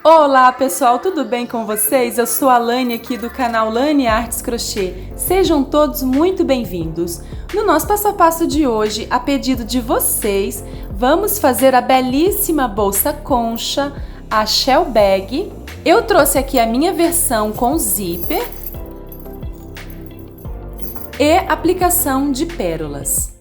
Olá pessoal, tudo bem com vocês? Eu sou a Lani aqui do canal Lani Artes Crochê. Sejam todos muito bem-vindos. No nosso passo a passo de hoje, a pedido de vocês, vamos fazer a belíssima bolsa concha, a Shell Bag. Eu trouxe aqui a minha versão com zíper e aplicação de pérolas.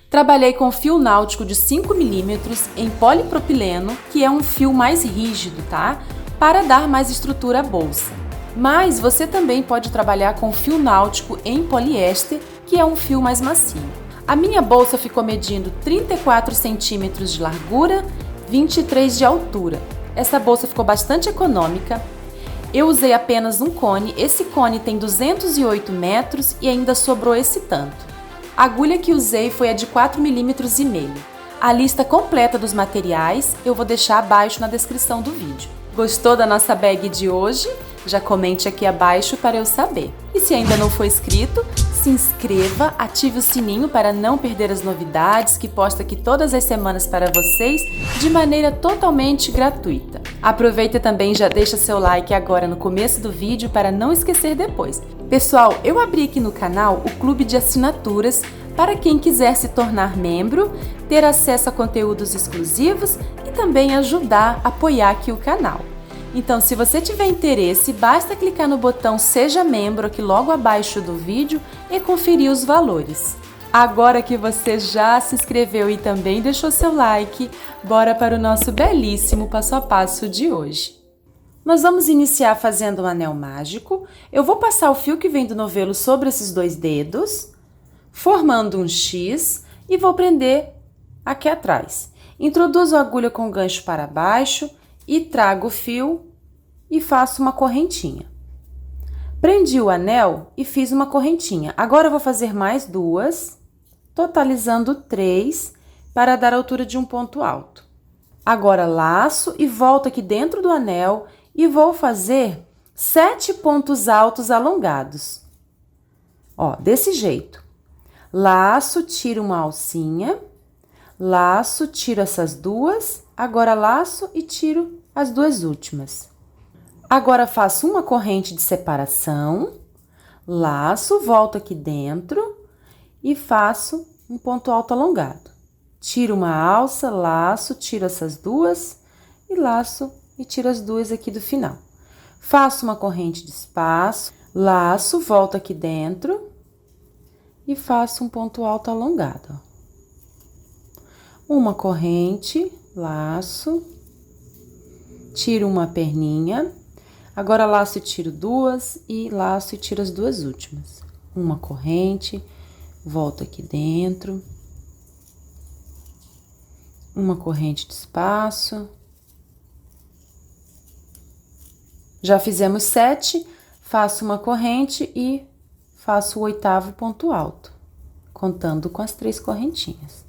Trabalhei com fio náutico de 5 mm em polipropileno, que é um fio mais rígido, tá? Para dar mais estrutura à bolsa. Mas você também pode trabalhar com fio náutico em poliéster, que é um fio mais macio. A minha bolsa ficou medindo 34 centímetros de largura, 23 de altura. Essa bolsa ficou bastante econômica. Eu usei apenas um cone, esse cone tem 208 metros e ainda sobrou esse tanto. A agulha que usei foi a de 4,5 mm. A lista completa dos materiais eu vou deixar abaixo na descrição do vídeo. Gostou da nossa bag de hoje? Já comente aqui abaixo para eu saber. E se ainda não for inscrito, se inscreva, ative o sininho para não perder as novidades que posto aqui todas as semanas para vocês de maneira totalmente gratuita. Aproveita também e já deixa seu like agora no começo do vídeo para não esquecer depois. Pessoal, eu abri aqui no canal o clube de assinaturas para quem quiser se tornar membro, ter acesso a conteúdos exclusivos e também ajudar a apoiar aqui o canal. Então, se você tiver interesse, basta clicar no botão Seja Membro aqui logo abaixo do vídeo e conferir os valores. Agora que você já se inscreveu e também deixou seu like, bora para o nosso belíssimo passo a passo de hoje. Nós vamos iniciar fazendo um anel mágico. Eu vou passar o fio que vem do novelo sobre esses dois dedos, formando um X e vou prender aqui atrás. Introduzo a agulha com o gancho para baixo e trago o fio e faço uma correntinha. Prendi o anel e fiz uma correntinha. Agora eu vou fazer mais duas, totalizando 3 para dar a altura de um ponto alto. Agora laço e volto aqui dentro do anel e vou fazer 7 pontos altos alongados. Ó, desse jeito. Laço, tiro uma alcinha, laço, tiro essas duas, agora laço e tiro as duas últimas. Agora faço uma corrente de separação, laço, volto aqui dentro e faço um ponto alto alongado. Tiro uma alça, laço, tiro essas duas e laço e tiro as duas aqui do final. Faço uma corrente de espaço, laço, volto aqui dentro e faço um ponto alto alongado. Uma corrente, laço, tiro uma perninha, agora laço e tiro duas e laço e tiro as duas últimas. Uma corrente, volto aqui dentro, uma corrente de espaço. Já fizemos 7, faço uma corrente e faço o 8º ponto alto, contando com as 3 correntinhas.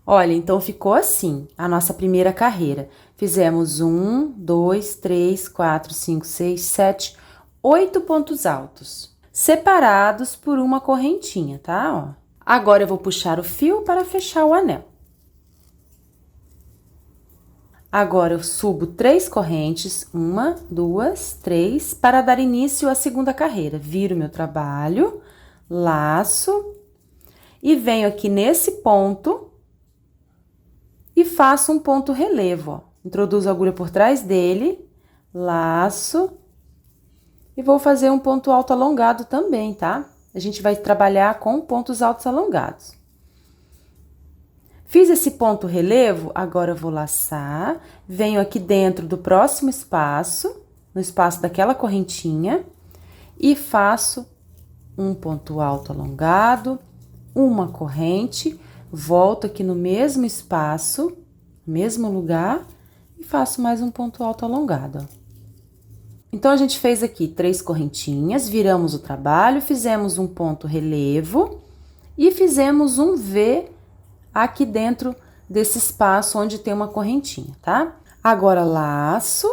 Olha, então ficou assim a nossa primeira carreira. Fizemos 1, 2, 3, 4, 5, 6, 7, 8 pontos altos, separados por uma correntinha, tá? Ó. Agora eu vou puxar o fio para fechar o anel. Agora eu subo 3 correntes, 1, 2, 3, para dar início à segunda carreira. Viro meu trabalho, laço e venho aqui nesse ponto e faço um ponto relevo, ó. Introduzo a agulha por trás dele, laço e vou fazer um ponto alto alongado também, tá? A gente vai trabalhar com pontos altos alongados. Fiz esse ponto relevo, agora eu vou laçar, venho aqui dentro do próximo espaço, no espaço daquela correntinha, e faço um ponto alto alongado, uma corrente, volto aqui no mesmo espaço, mesmo lugar, e faço mais um ponto alto alongado, ó. Então, a gente fez aqui 3 correntinhas, viramos o trabalho, fizemos um ponto relevo e fizemos um V aqui dentro desse espaço onde tem uma correntinha, tá? Agora, laço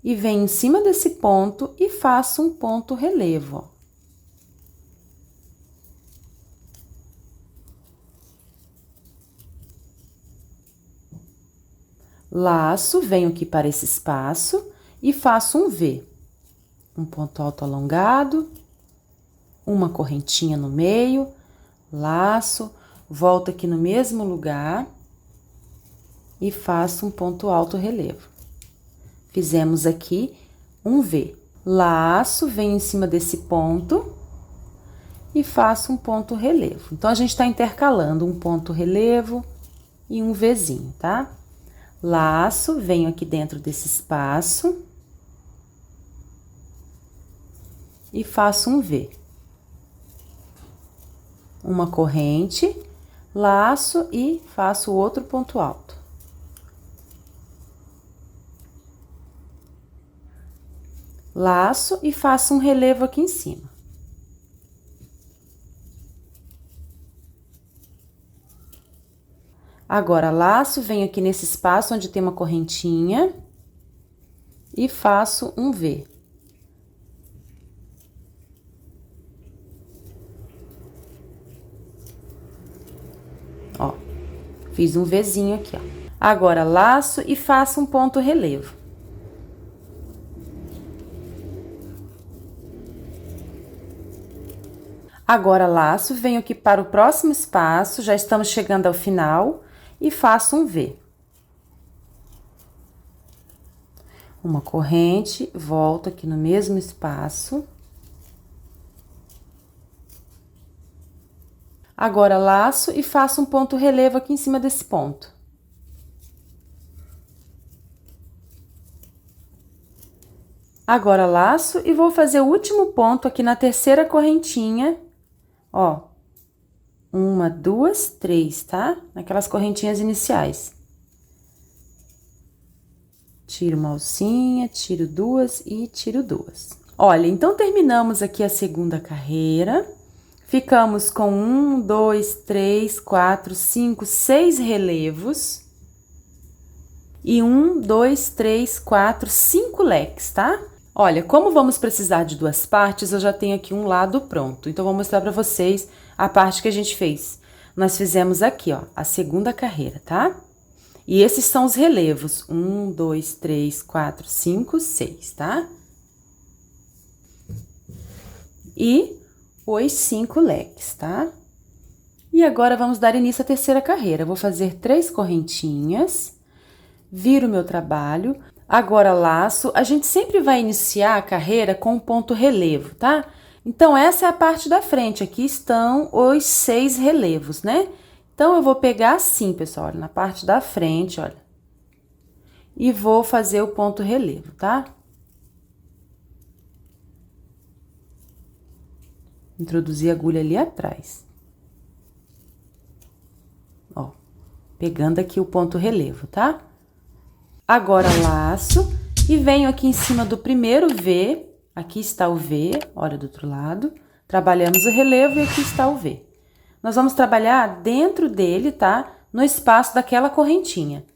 e venho em cima desse ponto e faço um ponto relevo, ó. Laço, venho aqui para esse espaço e faço um V. Um ponto alto alongado, uma correntinha no meio, laço, volto aqui no mesmo lugar e faço um ponto alto relevo. Fizemos aqui um V. Laço, venho em cima desse ponto e faço um ponto relevo. Então, a gente está intercalando um ponto relevo e um Vzinho, tá? Laço, venho aqui dentro desse espaço e faço um V. Uma corrente, laço e faço outro ponto alto. Laço e faço um relevo aqui em cima. Agora, laço, venho aqui nesse espaço onde tem uma correntinha e faço um V. Ó, fiz um Vzinho aqui, ó. Agora, laço e faço um ponto relevo. Agora, laço, venho aqui para o próximo espaço, já estamos chegando ao final, e faço um V. Uma corrente, volto aqui no mesmo espaço. Agora, laço e faço um ponto relevo aqui em cima desse ponto. Agora, laço e vou fazer o último ponto aqui na terceira correntinha, ó. Uma, duas, três, tá? Naquelas correntinhas iniciais. Tiro uma alcinha, tiro duas e tiro duas. Olha, então terminamos aqui a segunda carreira. Ficamos com 1, 2, 3, 4, 5, 6 relevos. E 1, 2, 3, 4, 5 leques, tá? Olha, como vamos precisar de duas partes, eu já tenho aqui um lado pronto. Então, vou mostrar pra vocês a parte que a gente fez. Nós fizemos aqui, ó, a segunda carreira, tá? E esses são os relevos. 1, 2, 3, 4, 5, 6, tá? E os 5 leques, tá? E agora, vamos dar início à terceira carreira. Eu vou fazer 3 correntinhas, viro o meu trabalho. Agora, laço, a gente sempre vai iniciar a carreira com um ponto relevo, tá? Então, essa é a parte da frente, aqui estão os 6 relevos, né? Então, eu vou pegar assim, pessoal, olha, na parte da frente, olha. E vou fazer o ponto relevo, tá? Introduzir a agulha ali atrás. Ó, pegando aqui o ponto relevo, tá? Agora, laço e venho aqui em cima do primeiro V, aqui está o V, olha do outro lado, trabalhamos o relevo e aqui está o V. Nós vamos trabalhar dentro dele, tá? No espaço daquela correntinha.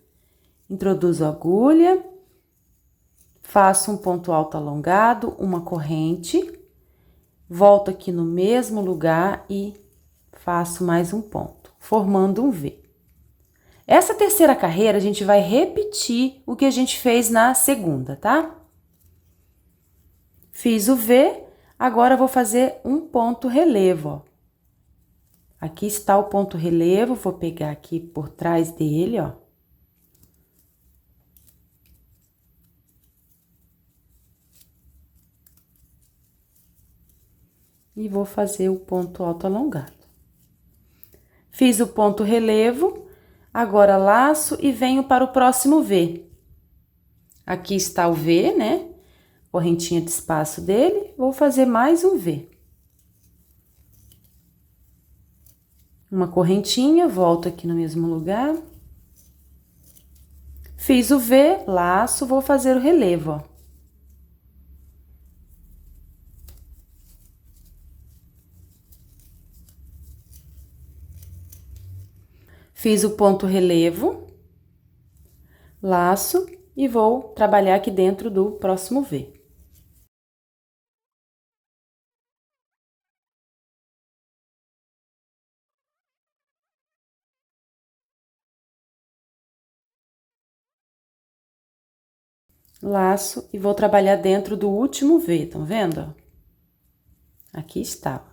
Introduzo a agulha, faço um ponto alto alongado, uma corrente, volto aqui no mesmo lugar e faço mais um ponto, formando um V. Essa terceira carreira, a gente vai repetir o que a gente fez na segunda, tá? Fiz o V, agora vou fazer um ponto relevo, ó. Aqui está o ponto relevo, vou pegar aqui por trás dele, ó. E vou fazer o ponto alto alongado. Fiz o ponto relevo, agora laço e venho para o próximo V. Aqui está o V, né? Correntinha de espaço dele, vou fazer mais um V. Uma correntinha, volto aqui no mesmo lugar. Fiz o V, laço, vou fazer o relevo, ó. Fiz o ponto relevo, laço e vou trabalhar aqui dentro do próximo V. laço e vou trabalhar dentro do último V, estão vendo? Aqui está.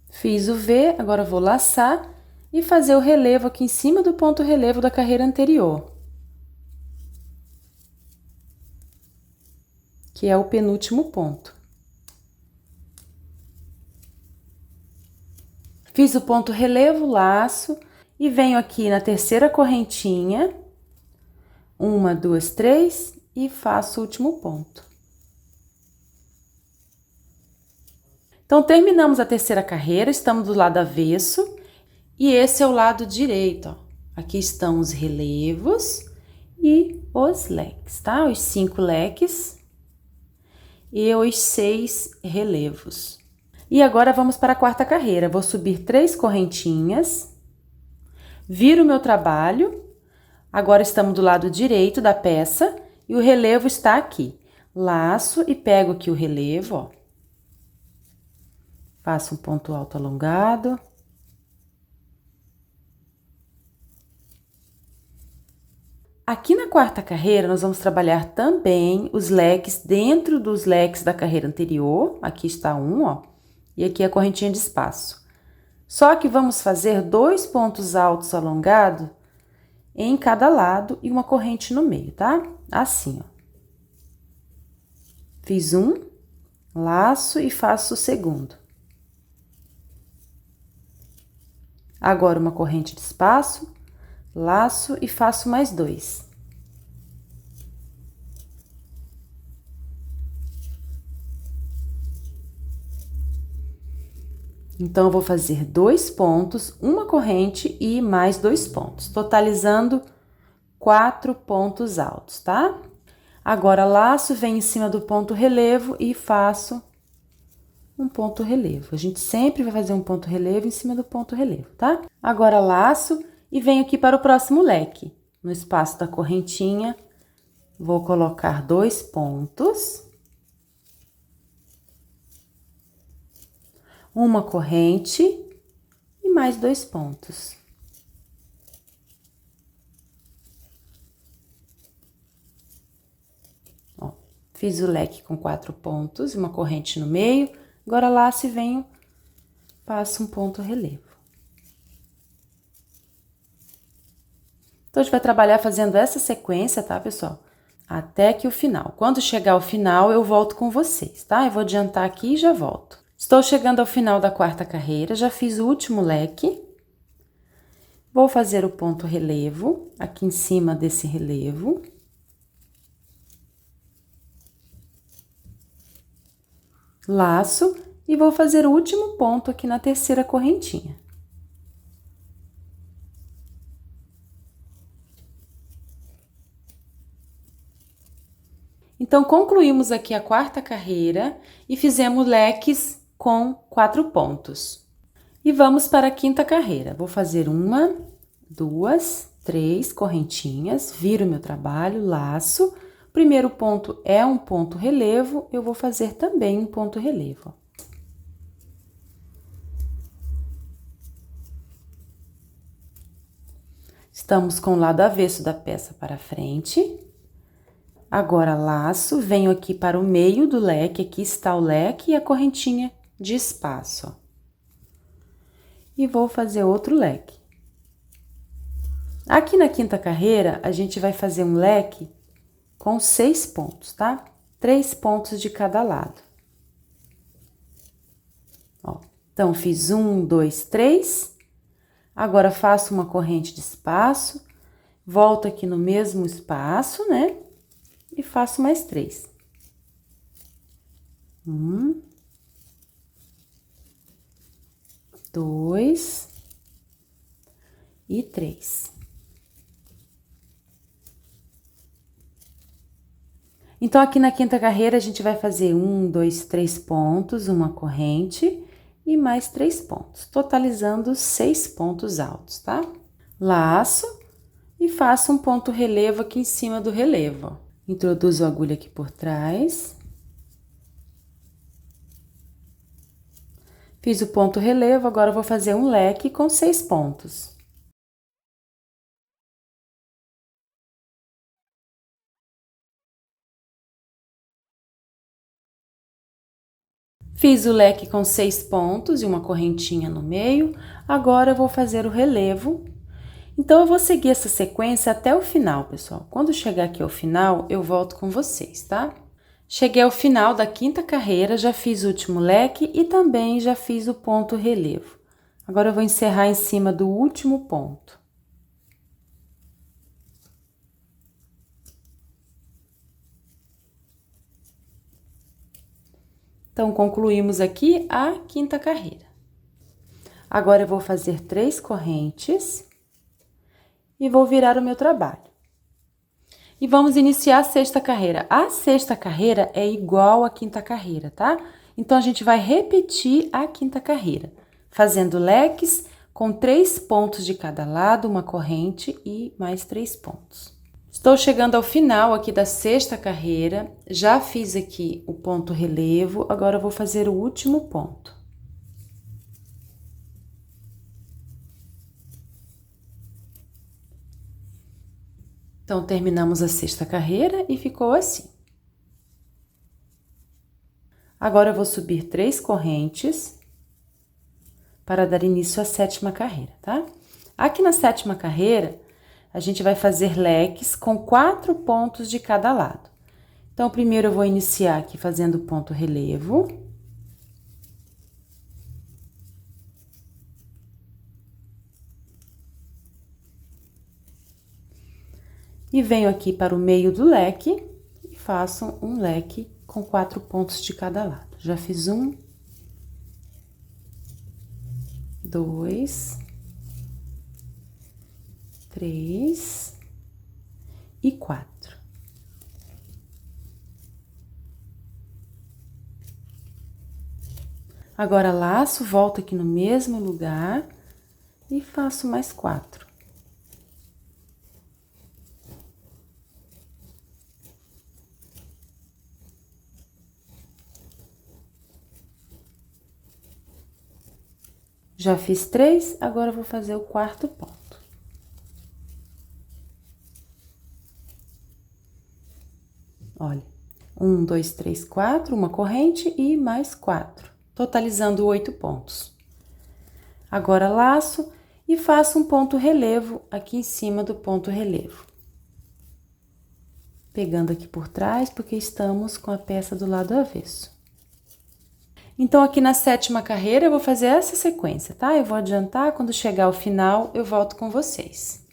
Fiz o V, agora vou laçar e fazer o relevo aqui em cima do ponto relevo da carreira anterior, que é o penúltimo ponto. Fiz o ponto relevo, laço e venho aqui na terceira correntinha, 1, 2, 3 e faço o último ponto. Então, terminamos a terceira carreira, estamos do lado avesso e esse é o lado direito, ó. Aqui estão os relevos e os leques, tá? Os 5 leques e os 6 relevos. E agora vamos para a quarta carreira. Vou subir 3 correntinhas, viro o meu trabalho. Agora estamos do lado direito da peça e o relevo está aqui. Laço e pego aqui o relevo, ó. Faço um ponto alto alongado. Aqui na quarta carreira, nós vamos trabalhar também os leques dentro dos leques da carreira anterior. Aqui está um, ó, e aqui a correntinha de espaço. Só que vamos fazer 2 pontos altos alongados em cada lado e uma corrente no meio, tá? Assim, ó. Fiz um, laço e faço o segundo. Agora, uma corrente de espaço, laço e faço mais 2. Então, eu vou fazer 2 pontos, uma corrente e mais 2 pontos, totalizando 4 pontos altos, tá? Agora, laço, venho em cima do ponto relevo e faço um ponto relevo. A gente sempre vai fazer um ponto relevo em cima do ponto relevo, tá? Agora, laço e venho aqui para o próximo leque. No espaço da correntinha, vou colocar 2 pontos. Uma corrente e mais 2 pontos. Ó, fiz o leque com 4 pontos, uma corrente no meio. Agora, laço e venho, passo um ponto relevo. Então, a gente vai trabalhar fazendo essa sequência, tá, pessoal? Até que o final. Quando chegar ao final, eu volto com vocês, tá? Eu vou adiantar aqui e já volto. Estou chegando ao final da quarta carreira, já fiz o último leque. Vou fazer o ponto relevo, aqui em cima desse relevo. Laço e vou fazer o último ponto aqui na terceira correntinha. Então, concluímos aqui a quarta carreira e fizemos leques com 4 pontos. E vamos para a quinta carreira. Vou fazer 1, 2, 3 correntinhas, viro meu trabalho, laço. O primeiro ponto é um ponto relevo, eu vou fazer também um ponto relevo. Estamos com o lado avesso da peça para frente. Agora, laço, venho aqui para o meio do leque, aqui está o leque e a correntinha de espaço, ó. E vou fazer outro leque. Aqui na quinta carreira, a gente vai fazer um leque com 6 pontos, tá? 3 pontos de cada lado. Ó, então, fiz 1, 2, 3. Agora, faço uma corrente de espaço, volto aqui no mesmo espaço, né? E faço mais 3. 1, 2 e 3. Então, aqui na quinta carreira, a gente vai fazer 1, 2, 3 pontos, uma corrente e mais 3 pontos, totalizando 6 pontos altos, tá? Laço e faço um ponto relevo aqui em cima do relevo, ó. Introduzo a agulha aqui por trás. Fiz o ponto relevo, agora eu vou fazer um leque com 6 pontos. Fiz o leque com 6 pontos e uma correntinha no meio, agora eu vou fazer o relevo. Então, eu vou seguir essa sequência até o final, pessoal. Quando chegar aqui ao final, eu volto com vocês, tá? Cheguei ao final da 5ª carreira, já fiz o último leque e também já fiz o ponto relevo. Agora, eu vou encerrar em cima do último ponto. Então, concluímos aqui a 5ª carreira. Agora, eu vou fazer 3 correntes e vou virar o meu trabalho. E vamos iniciar a 6ª carreira. A 6ª carreira é igual à 5ª carreira, tá? Então, a gente vai repetir a 5ª carreira, fazendo leques com 3 pontos de cada lado, uma corrente e mais 3 pontos. Estou chegando ao final aqui da 6ª carreira, já fiz aqui o ponto relevo, agora eu vou fazer o último ponto. Então, terminamos a 6ª carreira e ficou assim. Agora, eu vou subir 3 correntes para dar início à 7ª carreira, tá? Aqui na 7ª carreira, a gente vai fazer leques com 4 pontos de cada lado. Então, primeiro eu vou iniciar aqui fazendo o ponto relevo. E venho aqui para o meio do leque e faço um leque com 4 pontos de cada lado. Já fiz 1, 2, 3 e 4. Agora, laço, volto aqui no mesmo lugar e faço mais 4. Já fiz 3, agora eu vou fazer o 4º ponto. Olha, 1, 2, 3, 4, uma corrente e mais 4, totalizando 8 pontos. Agora, laço e faço um ponto relevo aqui em cima do ponto relevo. Pegando aqui por trás, porque estamos com a peça do lado avesso. Então, aqui na 7ª carreira, eu vou fazer essa sequência, tá? Eu vou adiantar, quando chegar ao final, eu volto com vocês.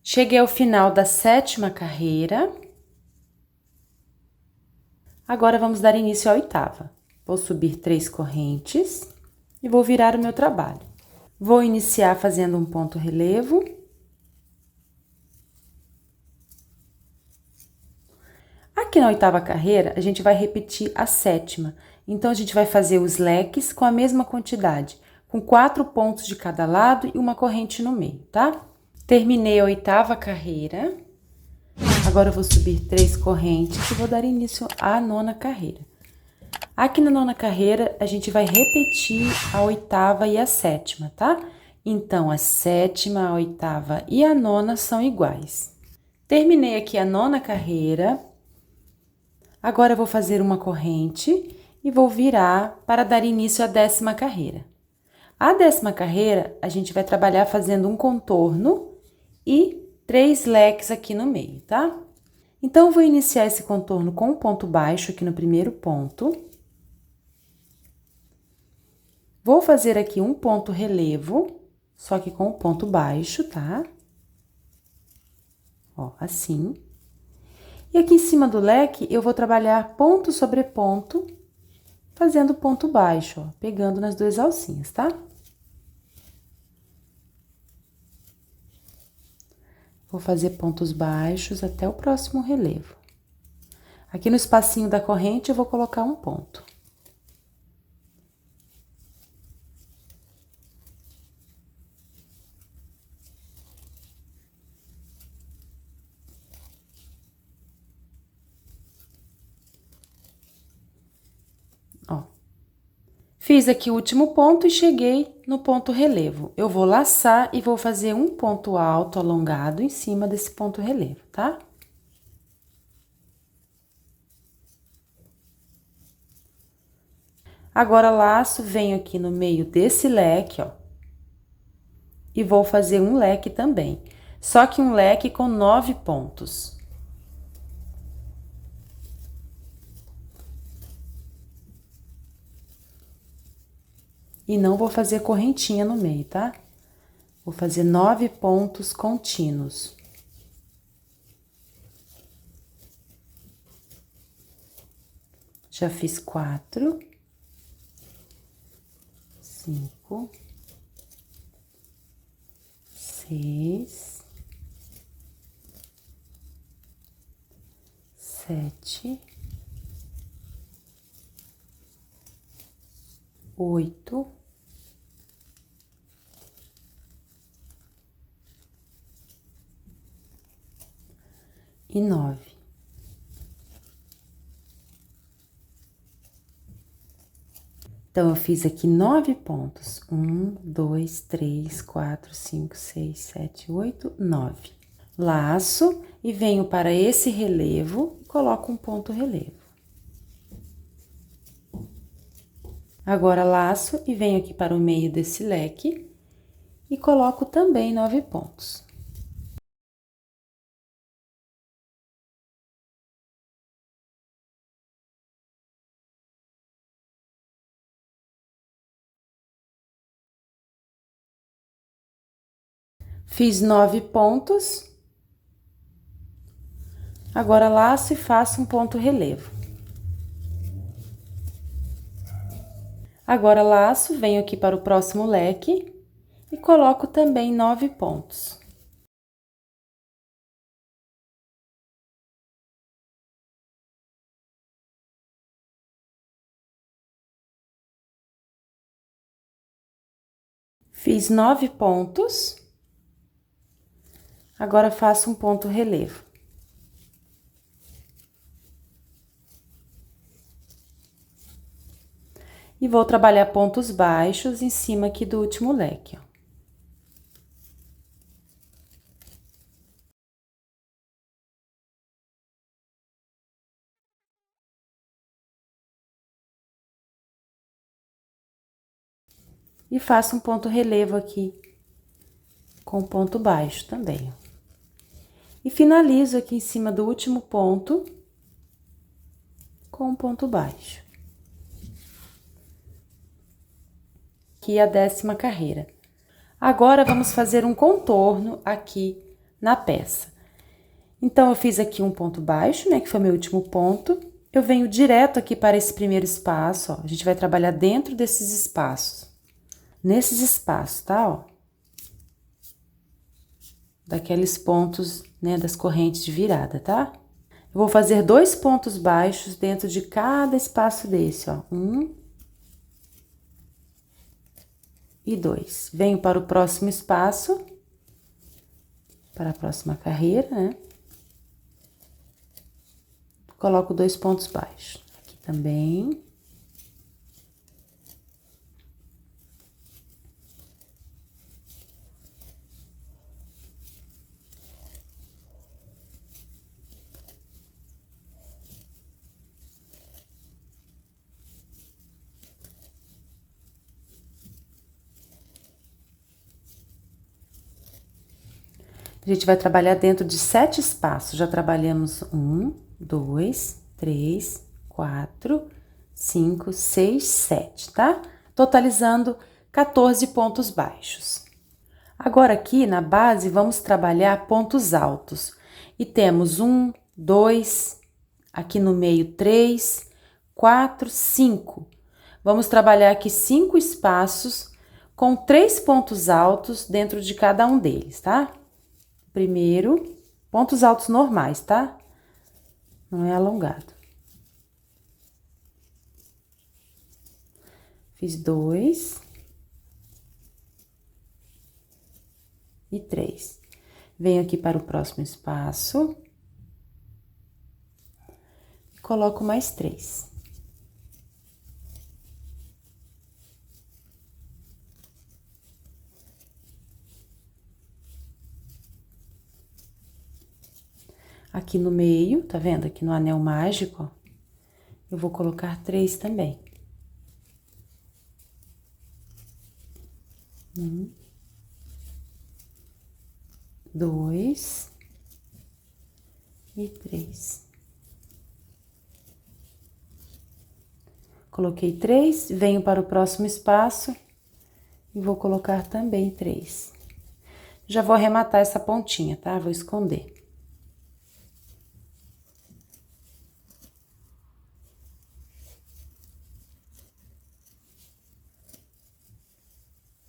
Cheguei ao final da 7ª carreira. Agora, vamos dar início à 8ª. Vou subir 3 correntes e vou virar o meu trabalho. Vou iniciar fazendo um ponto relevo. Aqui na 8ª carreira, a gente vai repetir a 7ª. Então, a gente vai fazer os leques com a mesma quantidade, com 4 pontos de cada lado e uma corrente no meio, tá? Terminei a 8ª carreira. Agora, eu vou subir 3 correntes e vou dar início à 9ª carreira. Aqui na 9ª carreira, a gente vai repetir a 8ª e a 7ª, tá? Então, a 7ª, a 8ª e a 9ª são iguais. Terminei aqui a 9ª carreira. Agora, eu vou fazer uma corrente e vou virar para dar início à 10ª carreira. A 10ª carreira, a gente vai trabalhar fazendo um contorno e 3 leques aqui no meio, tá? Então, eu vou iniciar esse contorno com um ponto baixo aqui no primeiro ponto. Vou fazer aqui um ponto relevo, só que com o ponto baixo, tá? Ó, assim. E aqui em cima do leque, eu vou trabalhar ponto sobre ponto, fazendo ponto baixo, ó, pegando nas 2 alcinhas, tá? Vou fazer pontos baixos até o próximo relevo. Aqui no espacinho da corrente, eu vou colocar um ponto. Fiz aqui o último ponto e cheguei no ponto relevo. Eu vou laçar e vou fazer um ponto alto alongado em cima desse ponto relevo, tá? Agora, laço, venho aqui no meio desse leque, ó. E vou fazer um leque também. Só que um leque com 9 pontos. E não vou fazer correntinha no meio, tá? Vou fazer 9 pontos contínuos. Já fiz 4, 5, 6, 7, 8, e 9. Então, eu fiz aqui 9 pontos. 1, 2, 3, 4, 5, 6, 7, 8, 9. Laço e venho para esse relevo e coloco um ponto relevo. Agora, laço e venho aqui para o meio desse leque e coloco também 9 pontos. Fiz 9 pontos. Agora, laço e faço um ponto relevo. Agora, laço, venho aqui para o próximo leque e coloco também 9 pontos. Fiz 9 pontos. Agora, faço um ponto relevo. E vou trabalhar pontos baixos em cima aqui do último leque, ó. E faço um ponto relevo aqui, com ponto baixo também, ó. E finalizo aqui em cima do último ponto, com um ponto baixo. Aqui a 10ª carreira. Agora, vamos fazer um contorno aqui na peça. Então, eu fiz aqui um ponto baixo, né, que foi meu último ponto. Eu venho direto aqui para esse primeiro espaço, ó. A gente vai trabalhar dentro desses espaços. Nesses espaços, tá, ó? Daqueles pontos, né, das correntes de virada, tá? Eu vou fazer 2 pontos baixos dentro de cada espaço desse, ó. 1 e 2. Venho para o próximo espaço, para a próxima carreira, né? Coloco 2 pontos baixos. Aqui também. A gente vai trabalhar dentro de 7 espaços. Já trabalhamos 1, 2, 3, 4, 5, 6, 7, tá? Totalizando 14 pontos baixos. Agora, aqui na base, vamos trabalhar pontos altos. E temos 1, 2, aqui no meio 3, 4, 5. Vamos trabalhar aqui 5 espaços com 3 pontos altos dentro de cada um deles, tá? Primeiro, pontos altos normais, tá? Não é alongado. Fiz 2 e 3. Venho aqui para o próximo espaço e coloco mais 3. Aqui no meio, tá vendo? Aqui no anel mágico, ó, eu vou colocar 3 também. 1, 2 e 3. Coloquei 3, venho para o próximo espaço e vou colocar também 3. Já vou arrematar essa pontinha, tá? Vou esconder.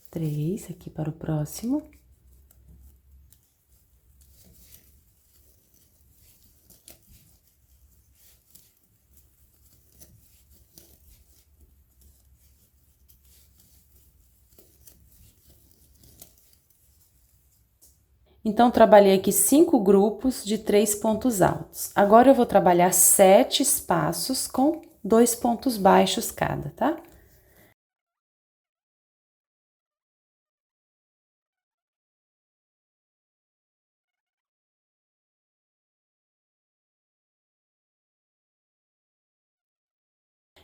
Três aqui para o próximo. Então, trabalhei aqui 5 grupos de 3 pontos altos. Agora, eu vou trabalhar 7 espaços com 2 pontos baixos cada, tá?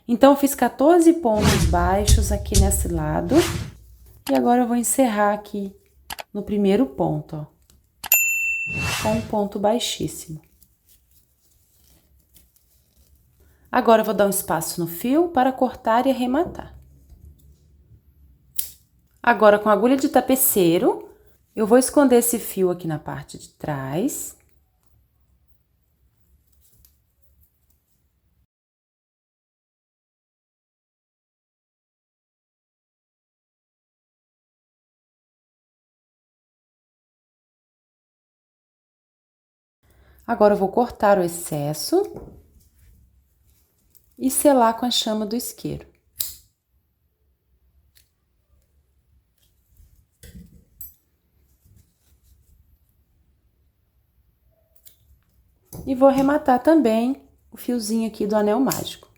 Então, eu fiz 14 pontos baixos aqui nesse lado. E agora, eu vou encerrar aqui no primeiro ponto, ó, com um ponto baixíssimo. Agora, eu vou dar um espaço no fio para cortar e arrematar. Agora, com a agulha de tapeceiro, eu vou esconder esse fio aqui na parte de trás. Agora, eu vou cortar o excesso e selar com a chama do isqueiro. E vou arrematar também o fiozinho aqui do anel mágico.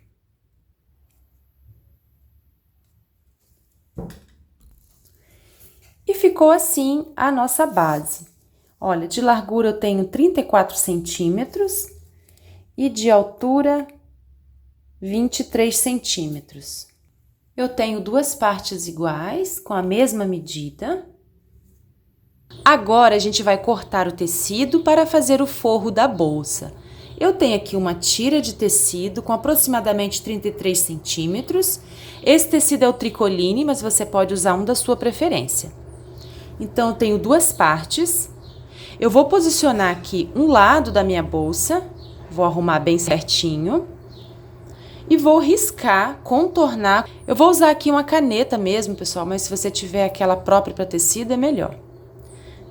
E ficou assim a nossa base. Olha, de largura eu tenho 34 centímetros e de altura 23 centímetros. Eu tenho 2 partes iguais, com a mesma medida. Agora, a gente vai cortar o tecido para fazer o forro da bolsa. Eu tenho aqui uma tira de tecido com aproximadamente 33 centímetros. Esse tecido é o tricoline, mas você pode usar um da sua preferência. Então, eu tenho 2 partes. Eu vou posicionar aqui um lado da minha bolsa, vou arrumar bem certinho. E vou riscar, contornar. Eu vou usar aqui uma caneta mesmo, pessoal, mas se você tiver aquela própria para tecido, é melhor.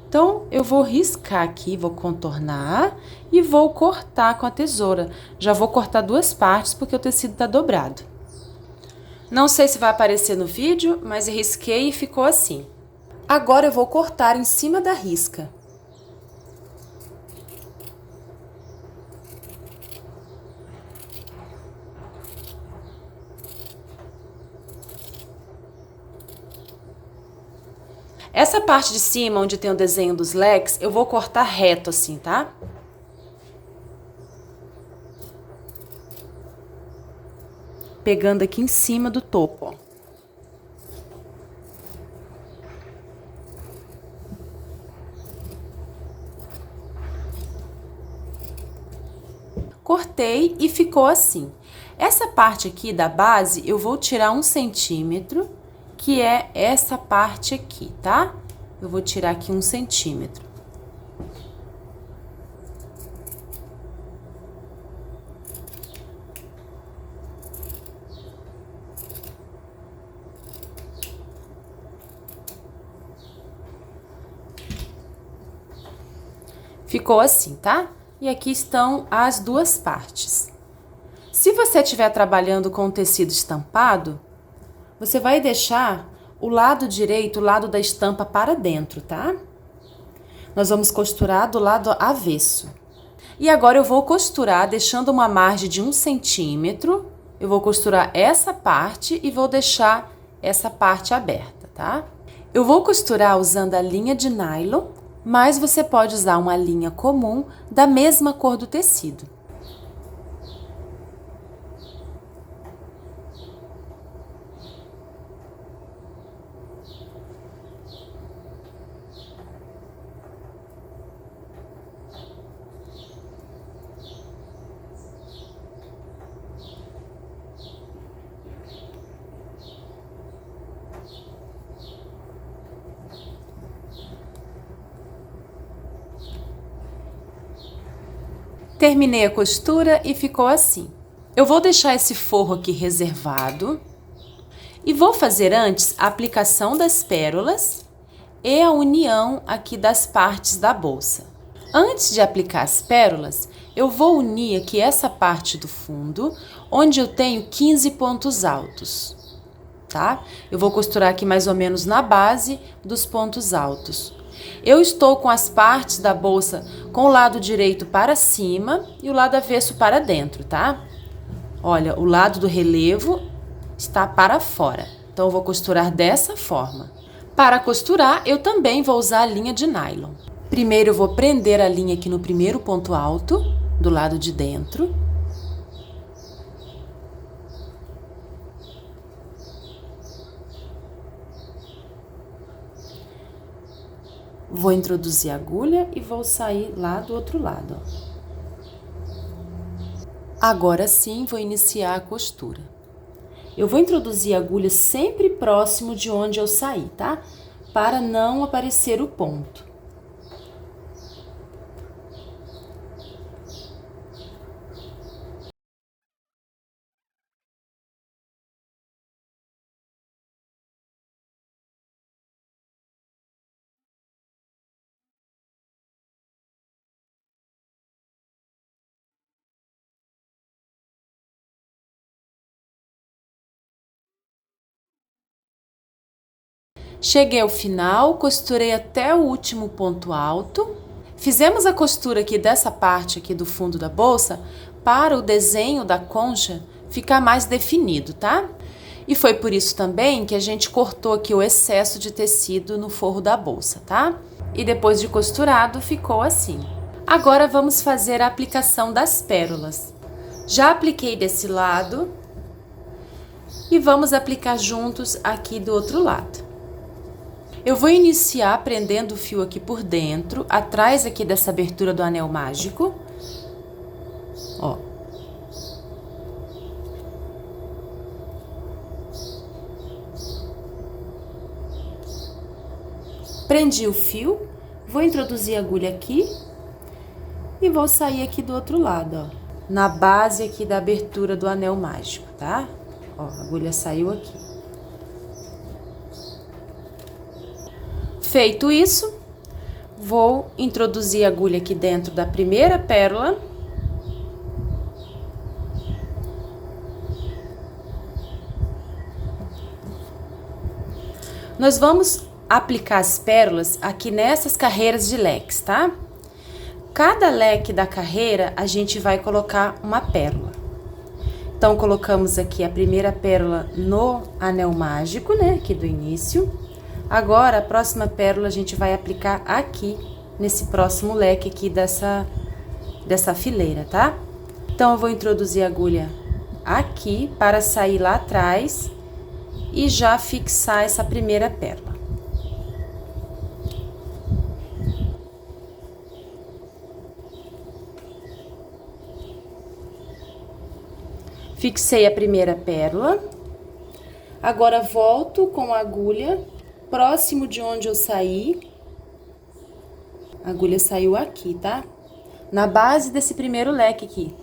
Então, eu vou riscar aqui, vou contornar e vou cortar com a tesoura. Já vou cortar 2 partes, porque o tecido tá dobrado. Não sei se vai aparecer no vídeo, mas eu risquei e ficou assim. Agora, eu vou cortar em cima da risca. Essa parte de cima, onde tem o desenho dos leques, eu vou cortar reto assim, tá? Pegando aqui em cima do topo, ó. Cortei e ficou assim. Essa parte aqui da base, eu vou tirar 1 centímetro, que é essa parte aqui, tá? Eu vou tirar aqui 1 centímetro. Ficou assim, tá? E aqui estão as 2 partes. Se você estiver trabalhando com tecido estampado, você vai deixar o lado direito, o lado da estampa para dentro, tá? Nós vamos costurar do lado avesso. E agora eu vou costurar deixando uma margem de 1 centímetro. Eu vou costurar essa parte e vou deixar essa parte aberta, tá? Eu vou costurar usando a linha de nylon, mas você pode usar uma linha comum da mesma cor do tecido. Terminei a costura e ficou assim. Eu vou deixar esse forro aqui reservado e vou fazer antes a aplicação das pérolas e a união aqui das partes da bolsa. Antes de aplicar as pérolas, eu vou unir aqui essa parte do fundo, onde eu tenho 15 pontos altos, tá? Eu vou costurar aqui mais ou menos na base dos pontos altos. Eu estou com as partes da bolsa com o lado direito para cima e o lado avesso para dentro, tá? Olha, o lado do relevo está para fora, então eu vou costurar dessa forma. Para costurar, eu também vou usar a linha de nylon. Primeiro eu vou prender a linha aqui no primeiro ponto alto, do lado de dentro. Vou introduzir a agulha e vou sair lá do outro lado, ó. Agora sim, vou iniciar a costura. Eu vou introduzir a agulha sempre próximo de onde eu saí, tá? Para não aparecer o ponto. Cheguei ao final, costurei até o último ponto alto. Fizemos a costura aqui dessa parte aqui do fundo da bolsa para o desenho da concha ficar mais definido, tá? E foi por isso também que a gente cortou aqui o excesso de tecido no forro da bolsa, tá? E depois de costurado, ficou assim. Agora vamos fazer a aplicação das pérolas. Já apliquei desse lado e vamos aplicar juntos aqui do outro lado. Eu vou iniciar prendendo o fio aqui por dentro, atrás aqui dessa abertura do anel mágico. Ó. Prendi o fio, vou introduzir a agulha aqui e vou sair aqui do outro lado, ó. Na base aqui da abertura do anel mágico, tá? Ó, a agulha saiu aqui. Feito isso, vou introduzir a agulha aqui dentro da primeira pérola. Nós vamos aplicar as pérolas aqui nessas carreiras de leques, tá? Cada leque da carreira, a gente vai colocar uma pérola. Então, colocamos aqui a primeira pérola no anel mágico, né? Aqui do início. Agora, a próxima pérola a gente vai aplicar aqui, nesse próximo leque aqui dessa fileira, tá? Então, eu vou introduzir a agulha aqui para sair lá atrás e já fixar essa primeira pérola. Fixei a primeira pérola. Agora, volto com a agulha próximo de onde eu saí. A agulha saiu aqui, tá? Na base desse primeiro leque aqui.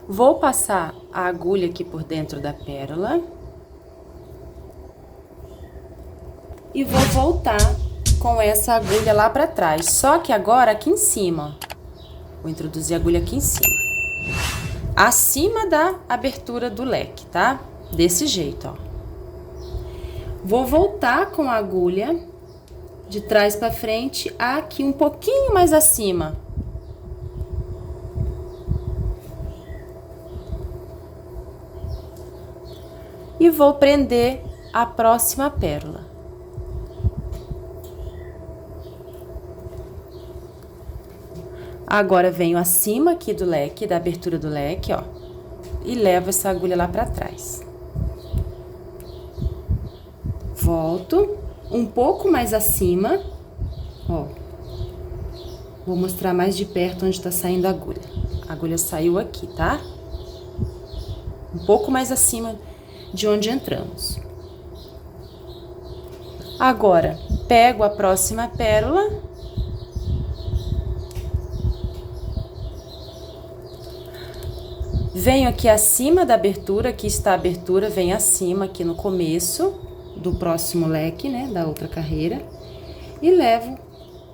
Vou passar a agulha aqui por dentro da pérola. E vou voltar com essa agulha lá pra trás. Só que agora aqui em cima, ó. Vou introduzir a agulha aqui em cima. Acima da abertura do leque, tá? Desse jeito, ó. Vou voltar com a agulha de trás pra frente, aqui um pouquinho mais acima. E vou prender a próxima pérola. Agora, venho acima aqui do leque, da abertura do leque, ó, e levo essa agulha lá pra trás. Volto um pouco mais acima, ó. Vou mostrar mais de perto onde tá saindo a agulha. A agulha saiu aqui, tá? Um pouco mais acima de onde entramos. Agora, pego a próxima pérola. Venho aqui acima da abertura, aqui está a abertura, venho acima aqui no começo do próximo leque, né, da outra carreira, e levo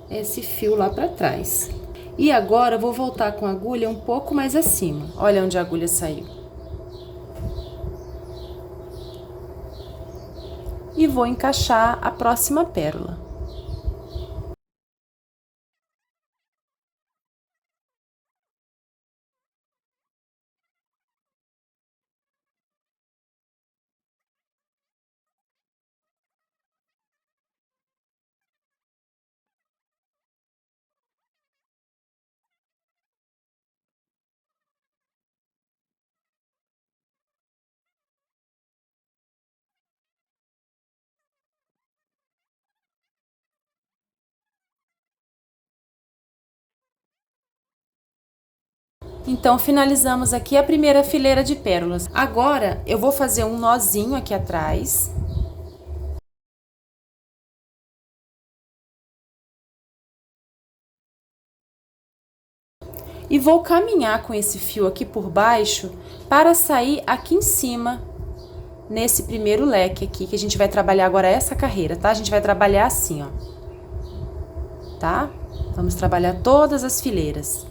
esse fio lá pra trás. E agora eu vou voltar com a agulha um pouco mais acima. Olha onde a agulha saiu. E vou encaixar a próxima pérola. Então, finalizamos aqui a primeira fileira de pérolas. Agora, eu vou fazer um nozinho aqui atrás. E vou caminhar com esse fio aqui por baixo para sair aqui em cima, nesse primeiro leque aqui, que a gente vai trabalhar agora essa carreira, tá? A gente vai trabalhar assim, ó. Tá? Vamos trabalhar todas as fileiras.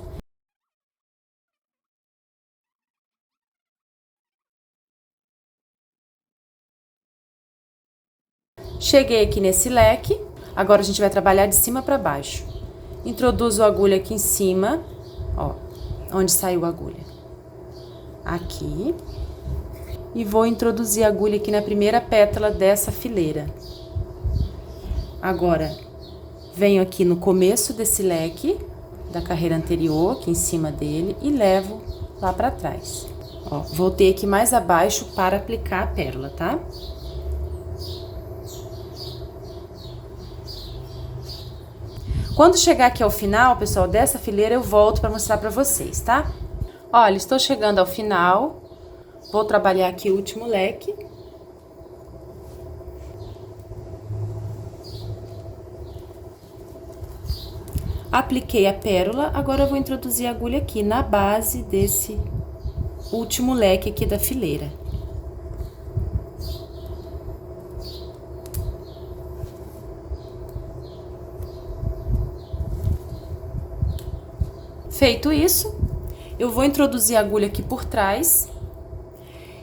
Cheguei aqui nesse leque, agora a gente vai trabalhar de cima para baixo. Introduzo a agulha aqui em cima, ó, onde saiu a agulha. Aqui. E vou introduzir a agulha aqui na primeira pétala dessa fileira. Agora, venho aqui no começo desse leque, da carreira anterior, aqui em cima dele, e levo lá pra trás. Ó, voltei aqui mais abaixo para aplicar a pérola, tá? Quando chegar aqui ao final, pessoal, dessa fileira, eu volto para mostrar para vocês, tá? Olha, estou chegando ao final. Vou trabalhar aqui o último leque. Apliquei a pérola, agora eu vou introduzir a agulha aqui na base desse último leque aqui da fileira. Feito isso, eu vou introduzir a agulha aqui por trás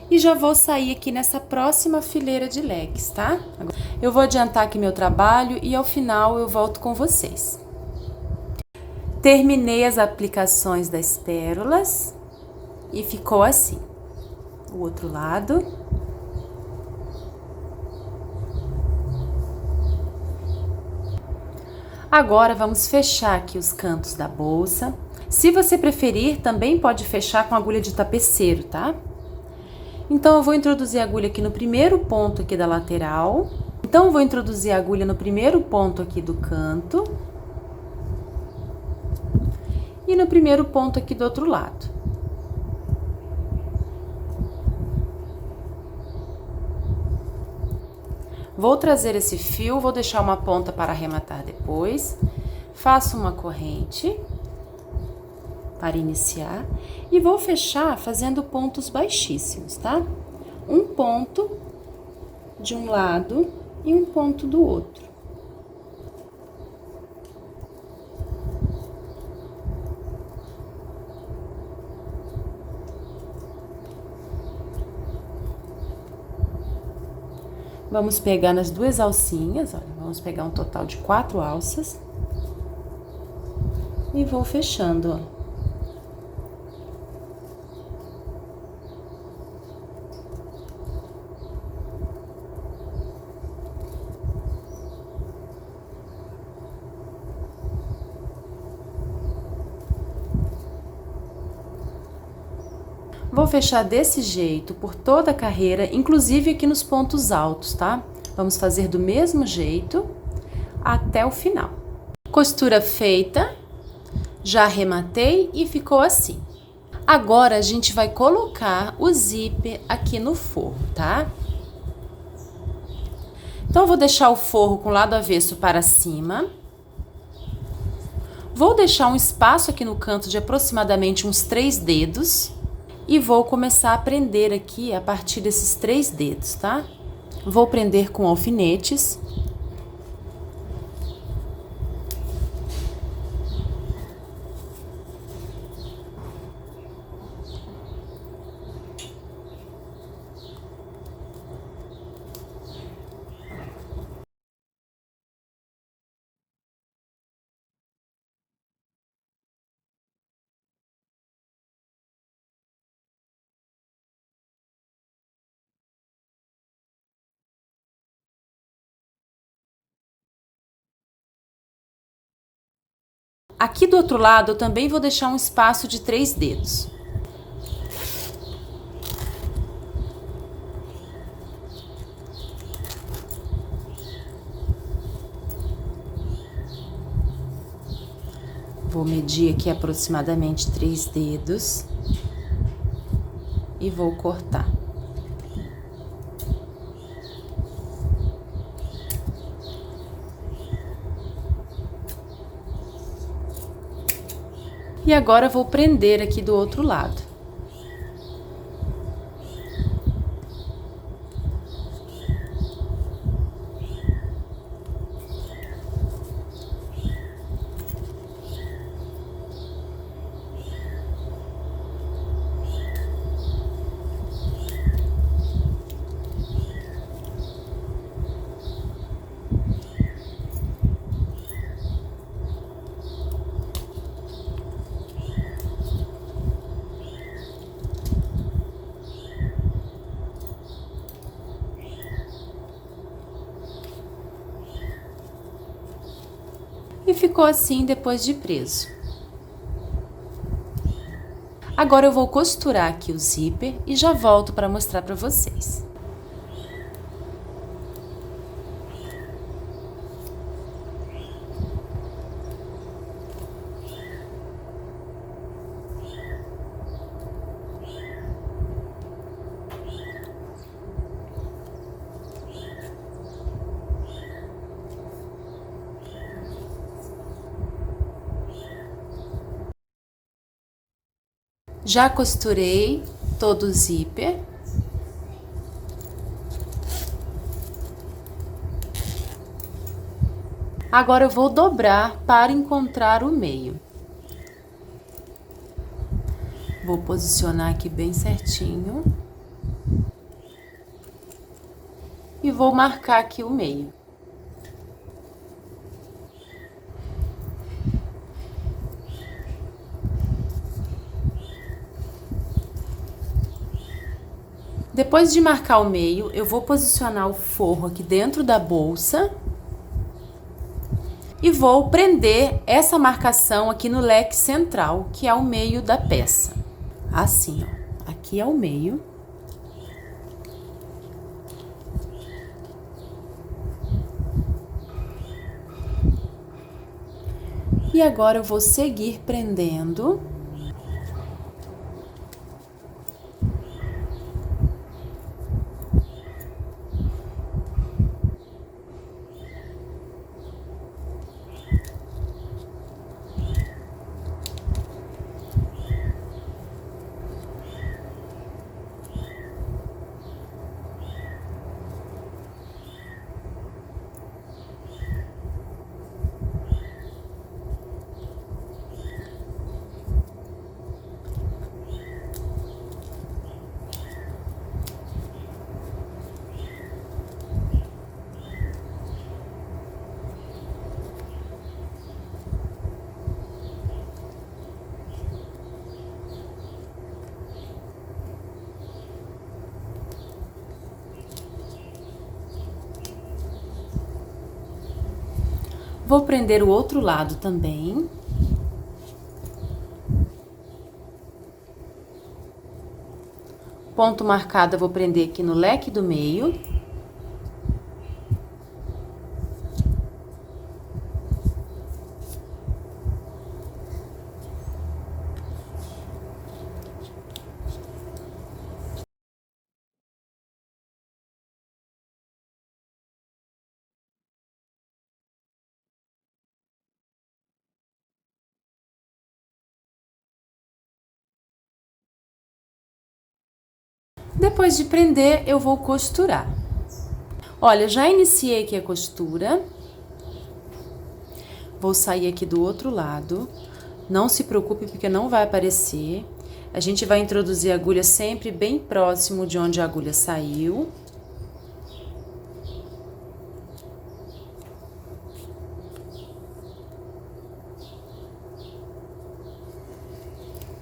e já vou sair aqui nessa próxima fileira de leques, tá? Eu vou adiantar aqui meu trabalho e ao final eu volto com vocês. Terminei as aplicações das pérolas e ficou assim. O outro lado. Agora, vamos fechar aqui os cantos da bolsa. Se você preferir, também pode fechar com agulha de tapeceiro, tá? Então, eu vou introduzir a agulha aqui no primeiro ponto aqui da lateral. Então, eu vou introduzir a agulha no primeiro ponto aqui do canto. E no primeiro ponto aqui do outro lado. Vou trazer esse fio, vou deixar uma ponta para arrematar depois. Faço uma corrente para iniciar e vou fechar fazendo pontos baixíssimos, tá? Um ponto de um lado e um ponto do outro. Vamos pegar nas duas alcinhas, olha, vamos pegar um total de 4 alças. E vou fechando, ó. Vou fechar desse jeito por toda a carreira, inclusive aqui nos pontos altos, tá? Vamos fazer do mesmo jeito até o final. Costura feita, já arrematei e ficou assim. Agora a gente vai colocar o zíper aqui no forro, tá? Então eu vou deixar o forro com o lado avesso para cima. Vou deixar um espaço aqui no canto de aproximadamente uns 3 dedos. E vou começar a prender aqui a partir desses 3 dedos, tá? Vou prender com alfinetes. Aqui do outro lado, eu também vou deixar um espaço de 3 dedos. Vou medir aqui aproximadamente 3 dedos e vou cortar. E agora vou prender aqui do outro lado. E ficou assim depois de preso. Agora eu vou costurar aqui o zíper e já volto para mostrar para vocês. Já costurei todo o zíper. Agora eu vou dobrar para encontrar o meio. Vou posicionar aqui bem certinho. E vou marcar aqui o meio. Depois de marcar o meio, eu vou posicionar o forro aqui dentro da bolsa e vou prender essa marcação aqui no leque central, que é o meio da peça. Assim, ó. Aqui é o meio. E agora eu vou seguir prendendo. Vou prender o outro lado também. Ponto marcado eu vou prender aqui no leque do meio. Depois de prender, eu vou costurar. Olha, já iniciei aqui a costura. Vou sair aqui do outro lado. Não se preocupe porque não vai aparecer. A gente vai introduzir a agulha sempre bem próximo de onde a agulha saiu.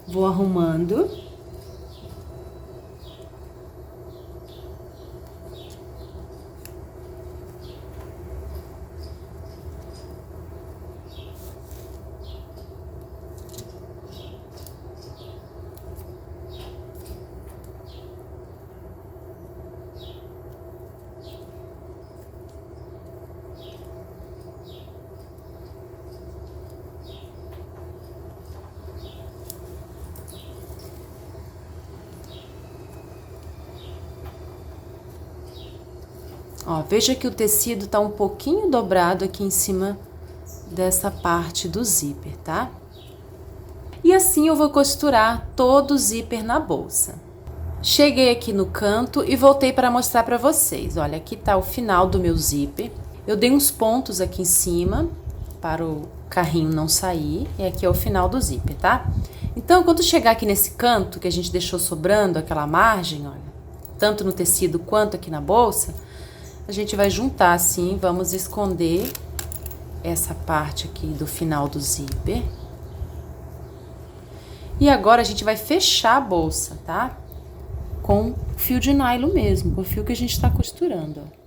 Vou arrumando. Ó, veja que o tecido tá um pouquinho dobrado aqui em cima dessa parte do zíper, tá? E assim eu vou costurar todo o zíper na bolsa. Cheguei aqui no canto e voltei para mostrar para vocês. Olha, aqui tá o final do meu zíper. Eu dei uns pontos aqui em cima para o carrinho não sair. E aqui é o final do zíper, tá? Então, quando chegar aqui nesse canto que a gente deixou sobrando aquela margem, olha, tanto no tecido quanto aqui na bolsa, a gente vai juntar assim, vamos esconder essa parte aqui do final do zíper. E agora a gente vai fechar a bolsa, tá? Com fio de nylon mesmo, com o fio que a gente tá costurando, ó.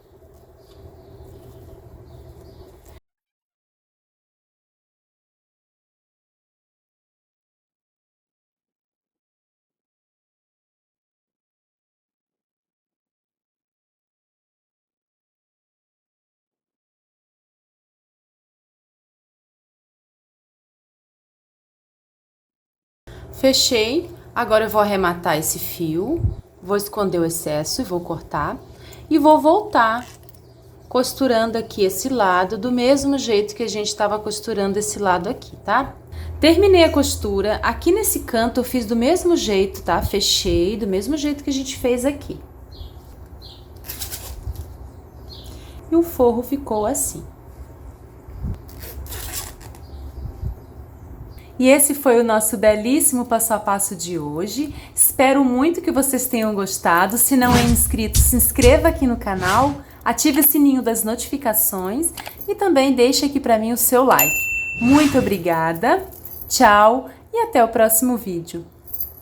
Fechei, agora eu vou arrematar esse fio, vou esconder o excesso e vou cortar. E vou voltar costurando aqui esse lado, do mesmo jeito que a gente estava costurando esse lado aqui, tá? Terminei a costura, aqui nesse canto eu fiz do mesmo jeito, tá? Fechei do mesmo jeito que a gente fez aqui. E o forro ficou assim. E esse foi o nosso belíssimo passo a passo de hoje. Espero muito que vocês tenham gostado. Se não é inscrito, se inscreva aqui no canal, ative o sininho das notificações e também deixe aqui para mim o seu like. Muito obrigada, tchau e até o próximo vídeo.